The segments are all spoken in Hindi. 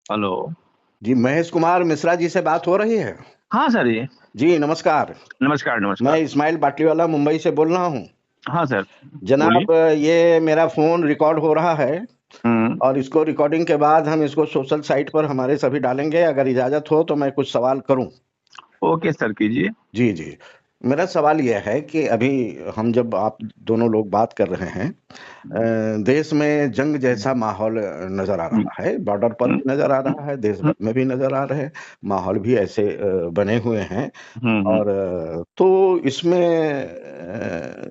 हेलो। जी, महेश कुमार मिश्रा जी से बात हो रही है? हाँ सर जी। जी, नमस्कार। नमस्कार मैं नमस्कार। इस्माइल बाटलीवाला मुंबई से बोल रहा हूँ। हाँ सर। बोलिए। जनाब, ये मेरा फ़ोन रिकॉर्ड हो रहा है हम्म। और इसको रिकॉर्डिंग के बाद हम इसको सोशल साइट पर हमारे सभी डालेंगे। अगर इजाज़त हो तो मैं कुछ सवाल करूँ? ओके सर, कीजिए। जी, जी। मेरा सवाल ये है कि अभी हम जब आप दोनों लोग बात कर रहे हैं, देश में जंग जैसा माहौल नज़र आ हम्म, रहा है, बॉर्डर पर हम्म, भी नज़र आ रहा है, देश हम्म, भर में भी नज़र आ रहे हैं, माहौल भी ऐसे बने हुए हैं। हम्म, और तो इसमें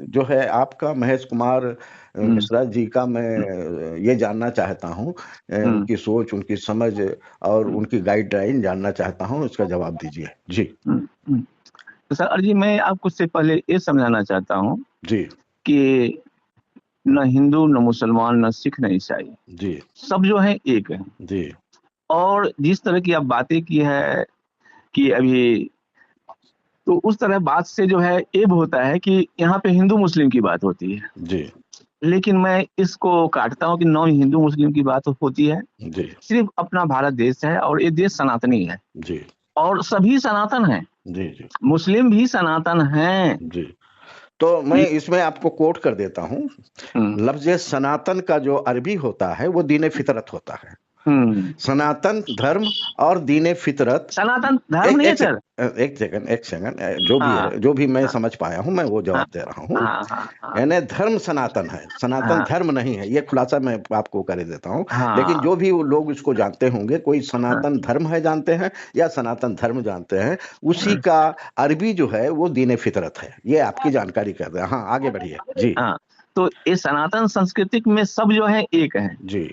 जो है आपका महेश कुमार हम्म, मिश्रा जी का मैं हम्म, ये जानना चाहता हूँ, हम्म, उनकी सोच, उनकी समझ और हम्म, उनकी गाइडलाइन जानना चाहता हूँ, इसका जवाब दीजिए। जी, हम्म। तो सर जी, मैं आपको उससे पहले ये समझाना चाहता हूँ जी, कि न हिंदू, न मुसलमान, न सिख, न ईसाई, जी, सब जो है एक है। जी, और जिस तरह की आप बातें की है कि अभी, तो उस तरह बात से जो है ये होता है कि यहाँ पे हिंदू मुस्लिम की बात होती है। जी, लेकिन मैं इसको काटता हूँ कि नौ हिंदू मुस्लिम की बात होती है। जी, सिर्फ अपना भारत देश है और ये देश सनातनी है जी, और सभी सनातन हैं। जी, जी, मुस्लिम भी सनातन हैं। जी। तो मैं इसमें आपको कोट कर देता हूँ। हम्म, लफ्ज़ सनातन का जो अरबी होता है, वो दीन फितरत होता है। हम्म। सनातन धर्म और दीन फितरत। सनातन धर्म एक नहीं है एक सर। एक सेकंड, जो भी हाँ है, जो भी मैं हाँ समझ पाया हूँ मैं वो हाँ जवाब दे रहा हूँ। हाँ हाँ हाँ यानी धर्म सनातन है, सनातन हाँ धर्म नहीं है, ये खुलासा मैं आपको कर देता हूँ। लेकिन हाँ जो भी वो लोग इसको जानते होंगे, कोई हाँ सनातन धर्म है जानते हैं या सनातन धर्म जानते हैं, उसी हाँ का अरबी जो है वो दीन फितरत है। ये आपकी जानकारी कर रहे हैं। हाँ, आगे बढ़िए। जी, हाँ। तो ये सनातन संस्कृति में सब जो है एक है। जी,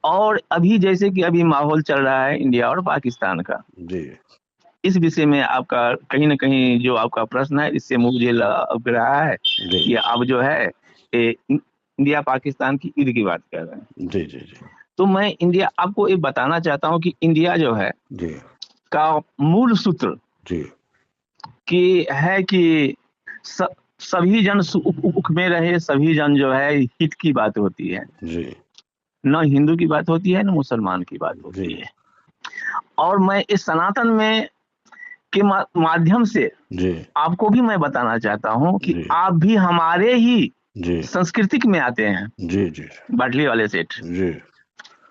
और अभी जैसे कि अभी माहौल चल रहा है इंडिया और पाकिस्तान का, जी, इस विषय में आपका कहीं न कहीं जो आपका प्रश्न है, इससे मुझे लग रहा है जी, कि आप जो है इंडिया पाकिस्तान की ईद की बात कर रहे हैं। जी, जी, जी, तो मैं इंडिया आपको ये बताना चाहता हूँ कि इंडिया जो है जी, का मूल सूत्र जी, कि है कि स, सभी जन सुख में रहे, सभी जन जो है हित की बात होती है। जी, न हिंदू की बात होती है, न मुसलमान की बात जी, होती है। और मैं इस सनातन में के माध्यम से जी, आपको भी मैं बताना चाहता हूँ कि जी, आप भी हमारे ही जी, सांस्कृतिक में आते हैं। जी, जी, बाटली वाले सेठ, जी,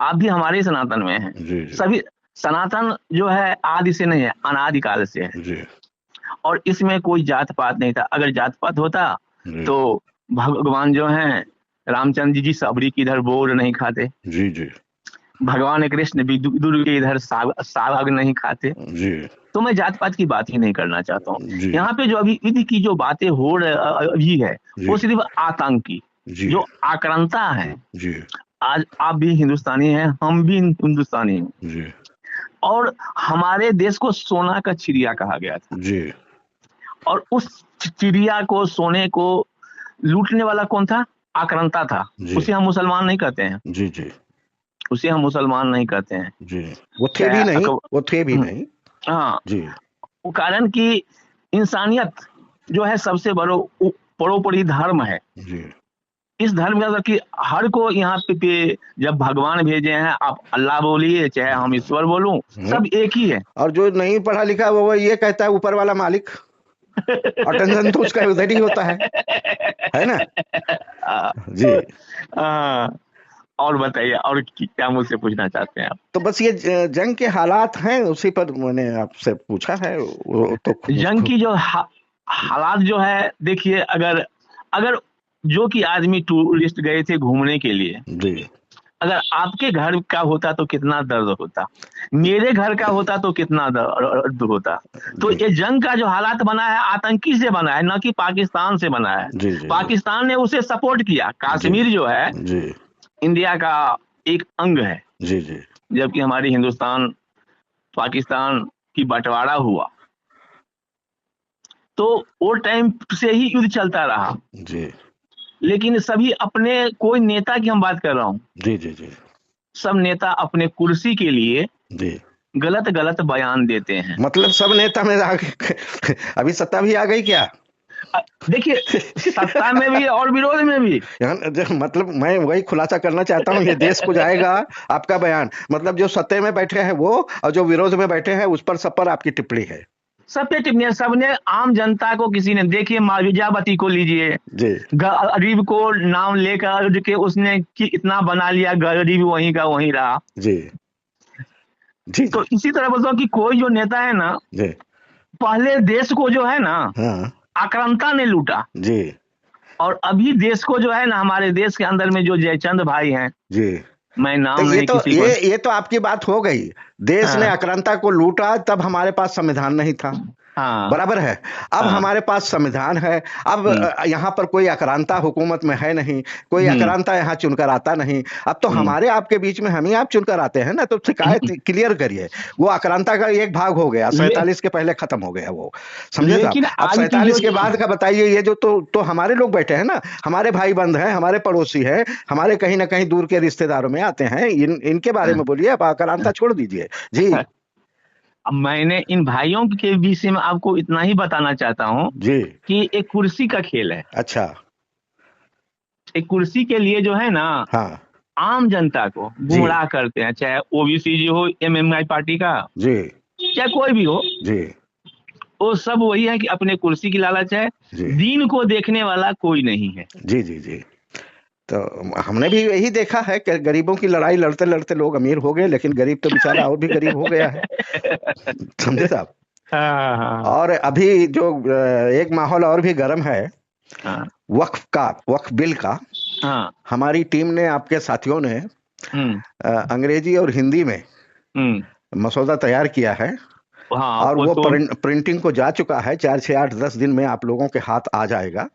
आप भी हमारे ही सनातन में हैं। जी, जी, सभी सनातन जो है आदि से नहीं है, अनादि काल से है। जी, और इसमें कोई जात पात नहीं था। अगर जात पात होता जी, तो भगवान जो हैं रामचंद्र जी सबरी की इधर बोर नहीं खाते। जी, जी, भगवान कृष्ण भी विदुर के इधर साग नहीं खाते। जी, तो मैं जात पात की बात ही नहीं करना चाहता हूँ। जी, यहाँ पे जो अभी ईद की जो बातें हो रही है, जी, वो सिर्फ आतंकी जी, जो आक्रांता है। जी, आज आप भी हिंदुस्तानी हैं, हम भी हिंदुस्तानी हैं। जी, और हमारे देश को सोना का चिड़िया कहा गया था। जी, और उस चिड़िया को, सोने को लूटने वाला कौन था? आक्रांता था। जी, उसे हम मुसलमान नहीं कहते हैं। जी, जी, उसे हम मुसलमान नहीं कहते हैं। जी, वो थे चाहे भी नहीं, वो थे भी नहीं। हाँ। जी, वो कारण कि इंसानियत जो है सबसे बड़ो परोपरी धर्म है। जी, इस धर्म का कि हर को यहाँ पे जब भगवान भेजे हैं, आप अल्लाह बोलिए चाहे हम ईश्वर बोलूं, हम्म। सब एक ही है। और जो नहीं पढ़ा लिखा वो ये कहता है ऊपर वाला मालिक। अटेंशन तो उसका उधर ही होता है ना? आ, जी। आ, और बताइए, और क्या मुझसे पूछना चाहते हैं आप? तो बस ये जंग के हालात हैं, उसी पर मैंने आपसे पूछा है। वो तो जंग की जो हालात जो है, देखिए, अगर अगर जो कि आदमी टूरिस्ट गए थे घूमने के लिए, जी, अगर आपके घर का होता तो कितना दर्द होता, मेरे घर का होता तो कितना दर्द होता। तो जी, ये जंग का जो हालात बना है, आतंकी से बना है, न कि पाकिस्तान से बना है। जी, जी, जी, पाकिस्तान ने उसे सपोर्ट किया। जी, कश्मीर जो है जी, इंडिया का एक अंग है। जी, जी, जबकि हमारी हिंदुस्तान पाकिस्तान की बंटवारा हुआ, तो वो टाइम से ही युद्ध चलता रहा। जी, लेकिन सभी अपने, कोई नेता की हम बात कर रहा हूँ, जी, जी, जी, सब नेता अपने कुर्सी के लिए जी। गलत गलत बयान देते हैं। मतलब सब नेता में आ गए। अभी सत्ता भी आ गई क्या? देखिए, सत्ता में भी और विरोध में भी। मतलब मैं वही खुलासा करना चाहता हूँ, ये देश को जाएगा आपका बयान, मतलब जो सत्ता में बैठे हैं वो और जो विरोध में बैठे हैं उस पर सब पर आपकी टिप्पणी है। सब पे टिप्पणियां, सबने आम जनता को, किसी ने, देखिए विद्यावती को लीजिए, जी गरीब को नाम लेकर के उसने इतना बना लिया, गरीब वहीं का वहीं रहा। जी जी तो जी इसी तरह बोलता हूँ कि कोई जो नेता है ना, जी पहले देश को जो है ना हाँ आक्रांता ने लूटा, जी और अभी देश को जो है ना, हमारे देश के अंदर में जो जयचंद भाई हैं, जी। मैं तो नाम नहीं किसी को। ये तो आपकी बात हो गई, देश ने हाँ आक्रांता को लूटा, तब हमारे पास संविधान नहीं था, हाँ बराबर है। अब हाँ। हमारे पास संविधान है, अब हम्म यहाँ पर कोई आक्रांता हुकूमत में है नहीं, कोई हम्म आक्रांता यहाँ चुनकर आता नहीं। अब तो हम्म। हमारे आपके बीच में हम ही आप चुनकर आते हैं ना, तो शिकायत क्लियर करिए। वो आक्रांता का एक भाग हो गया, ले, 47 के पहले खत्म हो गया वो, समझे साहब। लेकिन अब आज की 47 जो, के बाद का बताइए, ये जो तो हमारे लोग बैठे हैं ना, हमारे भाई बंद हैं, हमारे पड़ोसी हैं, हमारे कहीं ना कहीं दूर के रिश्तेदारों में आते हैं, इनके बारे में बोलिए, अब आक्रांता छोड़ दीजिए जी। अब मैंने इन भाइयों के विषय में आपको इतना ही बताना चाहता हूँ जी कि एक कुर्सी का खेल है। अच्छा एक कुर्सी के लिए जो है ना, हाँ आम जनता को जी गुमराह करते हैं, चाहे ओबीसी जी हो, एमएमआई पार्टी का, जी चाहे कोई भी हो, जी वो सब वही है कि अपने कुर्सी की लालच है। जी दीन को देखने वाला कोई नहीं है। जी जी जी। तो हमने भी यही देखा है कि गरीबों की लड़ाई लड़ते लड़ते लोग अमीर हो गए, लेकिन गरीब तो बेचारा और भी गरीब हो गया है, समझे साहब। हाँ हाँ और अभी जो एक माहौल और भी गर्म है, हाँ वक्फ बिल का। हाँ। हमारी टीम ने, आपके साथियों ने हम्म अंग्रेजी और हिंदी में मसौदा तैयार किया है, हाँ, और वो वो तो। प्रिंटिंग को जा चुका है, 4 6 8 10 दिन में आप लोगों के हाथ आ जाएगा। वो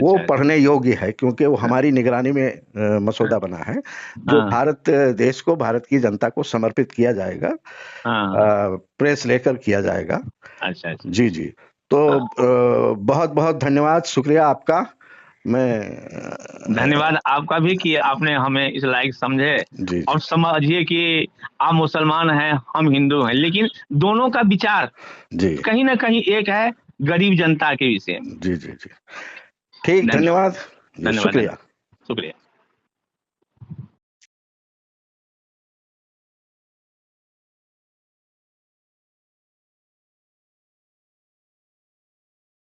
अच्छा अच्छा। पढ़ने योग्य है, क्योंकि वो हमारी निगरानी में मसौदा बना है, जो हाँ भारत देश को, भारत की जनता को समर्पित किया जाएगा, हाँ। प्रेस लेकर किया जाएगा। अच्छा अच्छा। जी जी। तो हाँ, बहुत बहुत धन्यवाद, शुक्रिया आपका। मैं धन्यवाद आपका भी कि आपने हमें इस लायक समझे। जी और जी समझिए कि आप मुसलमान हैं, हम हिंदू हैं, लेकिन दोनों का विचार जी कहीं ना कहीं एक है, गरीब जनता के विषय में। जी जी जी। ठीक, धन्यवाद। धन्यवाद जी, धन्यवाद। शुक्रिया। धन्यवाद। शुक्रिया।